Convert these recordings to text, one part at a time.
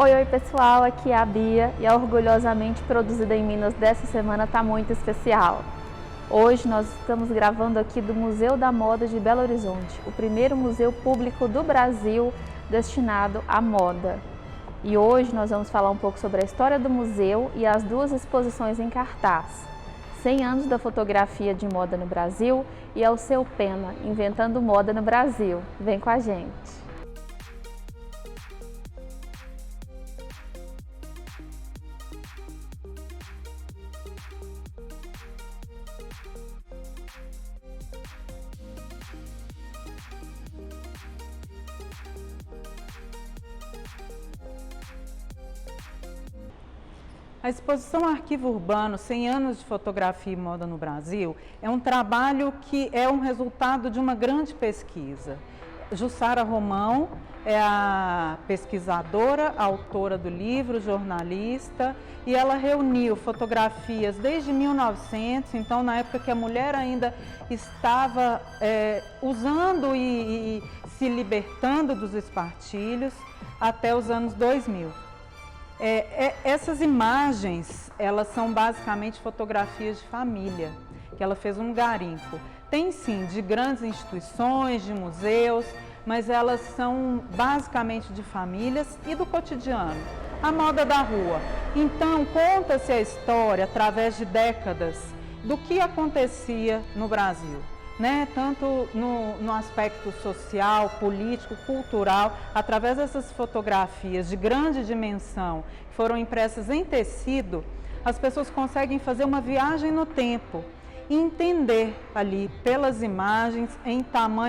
Oi pessoal, aqui é a Bia e a Orgulhosamente Produzida em Minas dessa semana está muito especial. Hoje nós estamos gravando aqui do Museu da Moda de Belo Horizonte, o primeiro museu público do Brasil destinado à moda. E hoje nós vamos falar um pouco sobre a história do museu e as duas exposições em cartaz. 100 anos da fotografia de moda no Brasil e Alceu Pena, inventando moda no Brasil. Vem com a gente! A exposição Arquivo Urbano, 100 anos de fotografia e moda no Brasil, é um trabalho que é um resultado de uma grande pesquisa. Jussara Romão é a pesquisadora, autora do livro, jornalista, e ela reuniu fotografias desde 1900, então na época que a mulher ainda estava usando e se libertando dos espartilhos, até os anos 2000. Essas imagens, elas são basicamente fotografias de família, que ela fez um garimpo. Tem sim, de grandes instituições, de museus, mas elas são basicamente de famílias e do cotidiano, a moda da rua. Então, conta-se a história, através de décadas, do que acontecia no Brasil. Tanto no aspecto social, político, cultural, através dessas fotografias de grande dimensão, que foram impressas em tecido, as pessoas conseguem fazer uma viagem no tempo e entender ali, pelas imagens,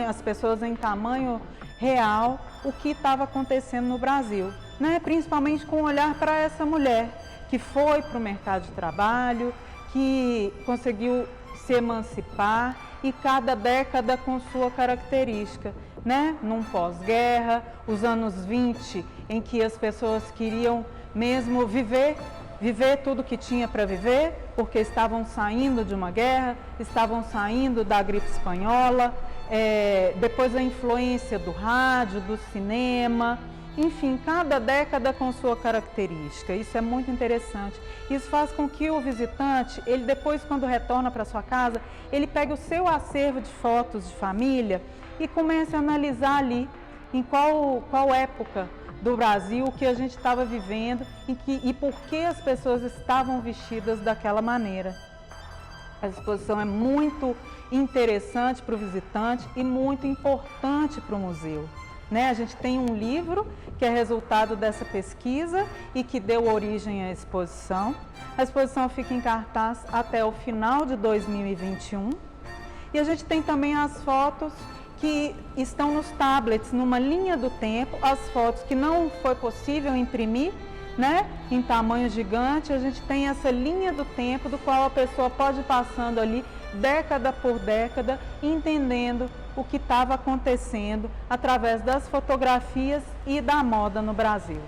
as pessoas em tamanho real, o que estava acontecendo no Brasil, principalmente com um olhar para essa mulher que foi para o mercado de trabalho, que conseguiu se emancipar, e cada década com sua característica, Num pós-guerra, os anos 20, em que as pessoas queriam mesmo viver tudo que tinha para viver, porque estavam saindo de uma guerra, estavam saindo da gripe espanhola, depois a influência do rádio, do cinema, enfim, cada década com sua característica. Isso é muito interessante. Isso faz com que o visitante, ele depois, quando retorna para sua casa, ele pegue o seu acervo de fotos de família e comece a analisar ali em qual época do Brasil que a gente estava vivendo e por que as pessoas estavam vestidas daquela maneira. A exposição é muito interessante para o visitante e muito importante para o museu. A gente tem um livro que é resultado dessa pesquisa e que deu origem à exposição. A exposição fica em cartaz até o final de 2021. E a gente tem também as fotos que estão nos tablets, numa linha do tempo, as fotos que não foi possível imprimir, em tamanho gigante. A gente tem essa linha do tempo do qual a pessoa pode ir passando ali década por década, entendendo o que estava acontecendo através das fotografias e da moda no Brasil.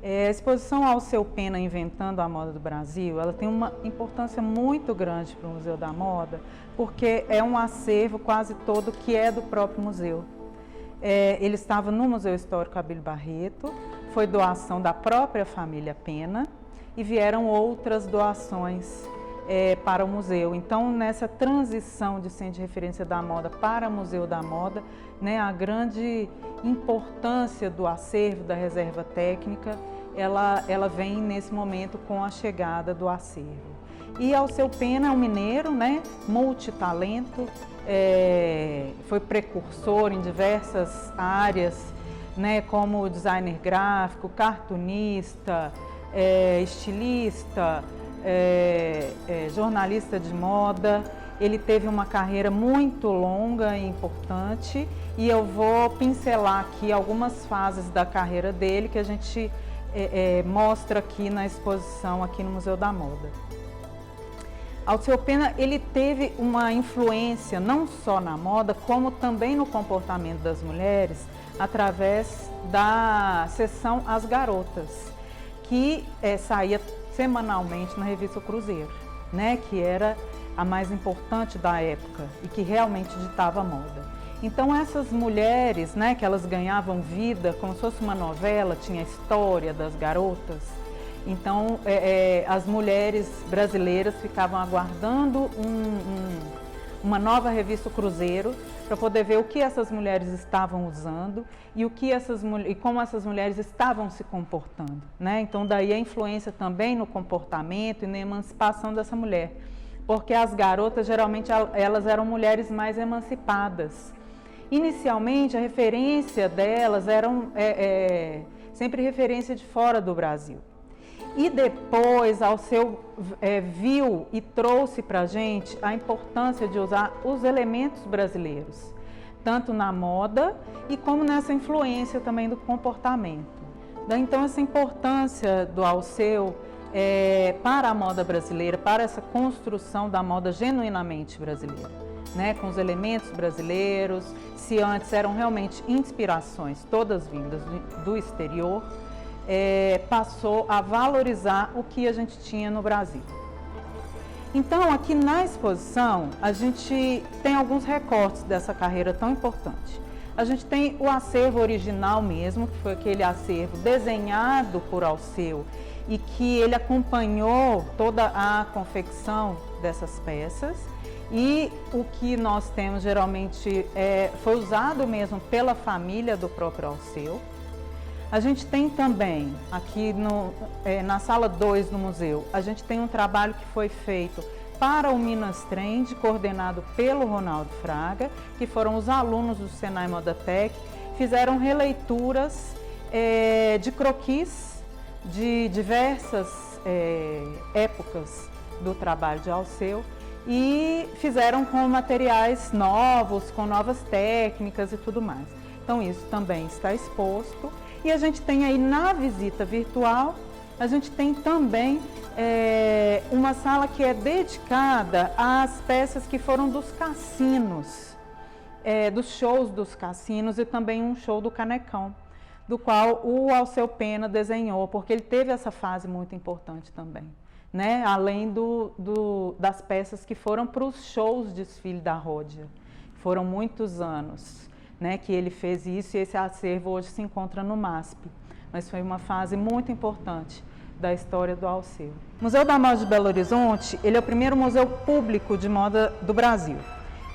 A exposição Alceu Pena, Inventando a Moda do Brasil, ela tem uma importância muito grande para o Museu da Moda, porque é um acervo quase todo que é do próprio museu. Ele estava no Museu Histórico Abílio Barreto, foi doação da própria família Pena e vieram outras doações para o museu. Então, nessa transição de Centro de Referência da Moda para Museu da Moda, a grande importância do acervo, da reserva técnica, ela vem nesse momento com a chegada do acervo. E Alceu Pena é um mineiro, multitalento, foi precursor em diversas áreas, como designer gráfico, cartunista, estilista, jornalista de moda. Ele teve uma carreira muito longa e importante e eu vou pincelar aqui algumas fases da carreira dele que a gente mostra aqui na exposição aqui no Museu da Moda. Alceu Pena, ele teve uma influência não só na moda, como também no comportamento das mulheres, através da seção As Garotas, que saía semanalmente na revista O Cruzeiro, que era a mais importante da época e que realmente ditava a moda. Então essas mulheres, né, que elas ganhavam vida como se fosse uma novela, tinha a história das garotas. Então as mulheres brasileiras ficavam aguardando uma nova revista Cruzeiro para poder ver o que essas mulheres estavam usando e como essas mulheres estavam se comportando, né? Então daí a influência também no comportamento e na emancipação dessa mulher, porque as garotas geralmente elas eram mulheres mais emancipadas. Inicialmente a referência delas eram sempre referência de fora do Brasil. E depois Alceu viu e trouxe para a gente a importância de usar os elementos brasileiros, tanto na moda e como nessa influência também do comportamento. Então essa importância do Alceu para a moda brasileira, para essa construção da moda genuinamente brasileira, né? Com os elementos brasileiros, se antes eram realmente inspirações, todas vindas do exterior, passou a valorizar o que a gente tinha no Brasil. Então, aqui na exposição, a gente tem alguns recortes dessa carreira tão importante. A gente tem o acervo original mesmo, que foi aquele acervo desenhado por Alceu e que ele acompanhou toda a confecção dessas peças. E o que nós temos geralmente foi usado mesmo pela família do próprio Alceu. A gente tem também, aqui na sala 2 do museu, a gente tem um trabalho que foi feito para o Minas Trend, coordenado pelo Ronaldo Fraga, que foram os alunos do Senai Modatec, fizeram releituras de croquis de diversas épocas do trabalho de Alceu e fizeram com materiais novos, com novas técnicas e tudo mais. Então isso também está exposto. E a gente tem aí na visita virtual, a gente tem também uma sala que é dedicada às peças que foram dos cassinos, dos shows dos cassinos e também um show do Canecão, do qual o Alceu Pena desenhou, porque ele teve essa fase muito importante também, né? Além das peças que foram para os shows de desfile da Ródia, foram muitos anos, né, que ele fez isso e esse acervo hoje se encontra no MASP. Mas foi uma fase muito importante da história do Alceu. O Museu da Moda de Belo Horizonte, ele é o primeiro museu público de moda do Brasil.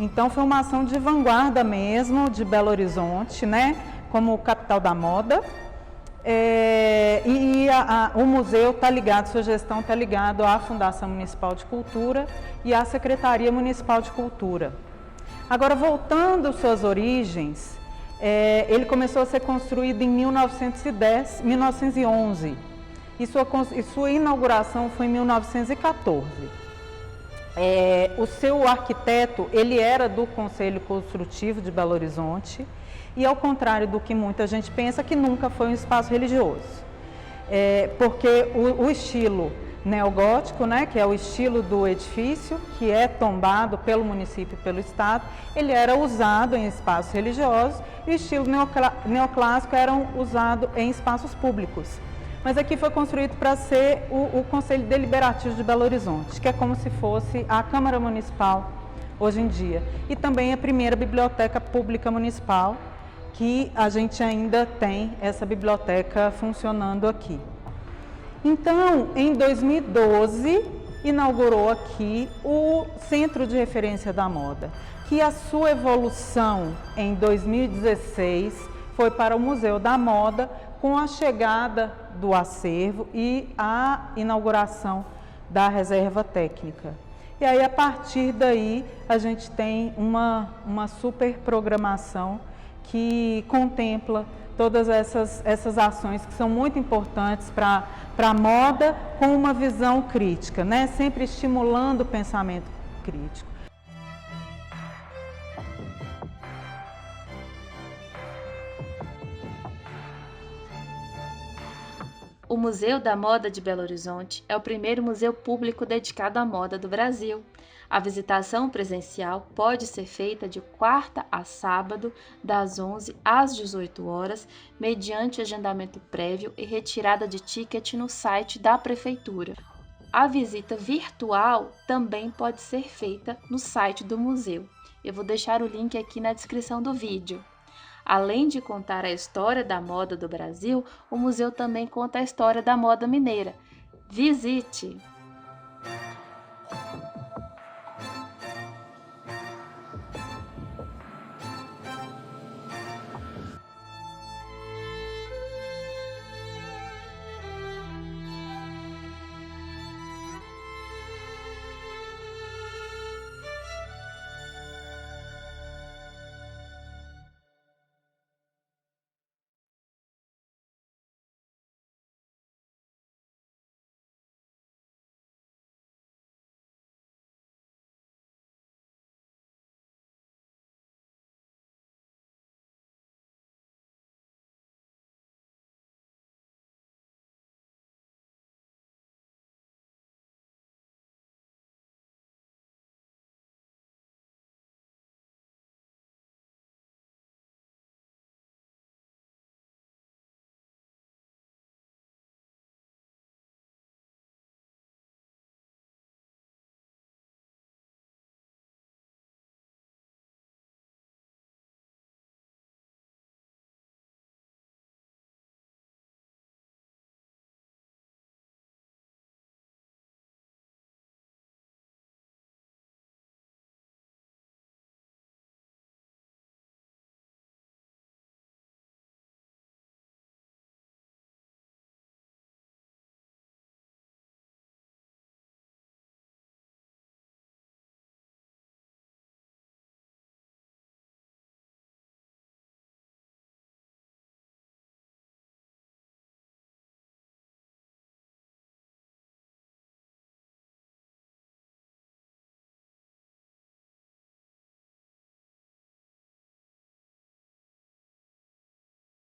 Então foi uma ação de vanguarda mesmo de Belo Horizonte, né, como capital da moda. O museu está ligado, sua gestão está ligado à Fundação Municipal de Cultura e à Secretaria Municipal de Cultura. Agora, voltando às suas origens, ele começou a ser construído em 1911 e sua inauguração foi em 1914. O seu arquiteto, ele era do Conselho Construtivo de Belo Horizonte e, ao contrário do que muita gente pensa, que nunca foi um espaço religioso. Porque o estilo neogótico, né, que é o estilo do edifício, que é tombado pelo município e pelo estado, ele era usado em espaços religiosos e o estilo neoclássico era usado em espaços públicos. Mas aqui foi construído para ser o Conselho Deliberativo de Belo Horizonte, que é como se fosse a Câmara Municipal hoje em dia. E também a primeira biblioteca pública municipal, que a gente ainda tem essa biblioteca funcionando aqui. Então, em 2012, inaugurou aqui o Centro de Referência da Moda, que a sua evolução em 2016 foi para o Museu da Moda, com a chegada do acervo e a inauguração da reserva técnica. E aí, a partir daí, a gente tem uma super programação que contempla todas essas ações que são muito importantes para a moda, com uma visão crítica, né? Sempre estimulando o pensamento crítico. O Museu da Moda de Belo Horizonte é o primeiro museu público dedicado à moda do Brasil. A visitação presencial pode ser feita de quarta a sábado, das 11 às 18 horas, mediante agendamento prévio e retirada de ticket no site da Prefeitura. A visita virtual também pode ser feita no site do museu. Eu vou deixar o link aqui na descrição do vídeo. Além de contar a história da moda do Brasil, o museu também conta a história da moda mineira. Visite!